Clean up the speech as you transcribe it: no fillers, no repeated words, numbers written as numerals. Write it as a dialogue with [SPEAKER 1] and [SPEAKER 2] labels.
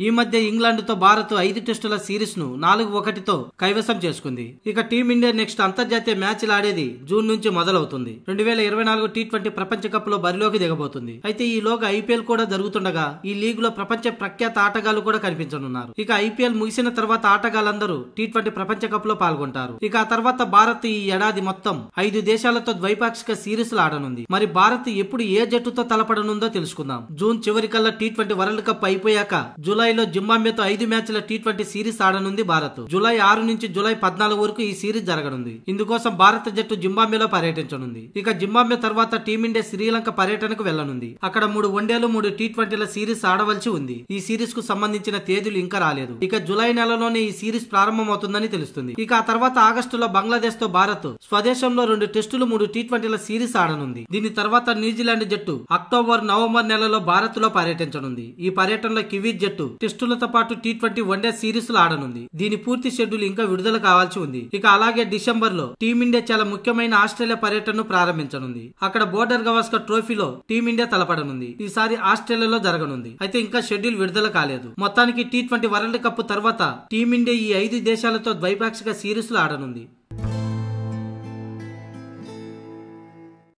[SPEAKER 1] ఈ మధ్య ఇంగ్లాండ్ తో భారత్ 5 టెస్టుల సిరీస్ ను 4-1తో కైవసం చేసుకుంది. ఇక టీమిండియా నెక్స్ట్ అంతర్జాతీయ మ్యాచ్లు ఆడేది జూన్ నుంచి మొదలవుతుంది. 2024 టీ20 ప్రపంచ కప్ లో బరిలోకి దిగబోతుంది. అయితే ఈలోగా ఐపీఎల్ కూడా జరుగుతుండగా ఈ లీగ్ లో ప్రపంచ ప్రఖ్యాత ఆటగాళ్లు కూడా కనిపించనున్నారు. ఇక ఐపీఎల్ ముగిసిన తర్వాత ఆటగాళ్లందరూ టీ20 ప్రపంచ కప్ లో పాల్గొంటారు. ఇక ఆ తర్వాత భారత్ ఈ ఏడాది మొత్తం 5 దేశాలతో ద్వైపాక్షిక సిరీస్ ఆడనుంది. మరి భారత్ ఎప్పుడు ఏ జట్టుతో తలపడనుందో తెలుసుకుందాం. జూన్ చివరికల్లా టీ20 వరల్డ్ కప్ అయిపోయాక జూలైలో జింబాబ్వేతో 5 మ్యాచ్ల టీ20 సిరీస్ ఆడనుంది భారత్. జూలై 6 నుంచి జూలై 14 వరకు ఈ సిరీస్ జరగనుంది. ఇందుకోసం భారత జట్టు జింబాబ్వేలో పర్యటించనుంది. ఇక జింబాబ్వే తర్వాత టీమిండియా శ్రీలంక పర్యటనకు వెళ్లనుంది. అక్కడ 3 వన్డేలు 3 టీ20ల సిరీస్ ఆడవలసి ఉంది. ఈ సిరీస్ కు సంబంధించిన తేదీలు ఇంకా రాలేదు. ఇక జూలై నెలలోనే ఈ సిరీస్ ప్రారంభమవుతుందని తెలుస్తుంది. ఇక ఆ తర్వాత ఆగస్టులో బంగ్లాదేశ్ తో భారత్ స్వదేశంలో 2 టెస్టులు 3 టీ20ల సిరీస్ ఆడనుంది. దీని తర్వాత న్యూజిలాండ్ జట్టు అక్టోబర్ నవంబర్ నెలలో భారత్ లో పర్యటించనుంది. ఈ పర్యటనలో కివీస్ జట్టు టెస్టులతో పాటు టీ20 వన్డే సిరీస్ ఆడనుంది. దీని పూర్తి షెడ్యూల్ ఇంకా విడుదల కావాల్సి ఉంది. ఇక అలాగే డిసెంబర్ లో టీమిండియా చాలా ముఖ్యమైన ఆస్ట్రేలియా పర్యటనను ప్రారంభించనుంది. అక్కడ బోర్డర్ గవాస్కర్ ట్రోఫీలో టీమిండియా తలపడనుంది. ఈసారి ఆస్ట్రేలియాలో జరగనుంది. అయితే ఇంకా షెడ్యూల్ విడుదల కాలేదు. మొత్తానికి టీ20 వరల్డ్ కప్ తర్వాత టీమిండియా ఈ 5 దేశాలతో ద్వైపాక్షిక సిరీస్ ఆడనుంది.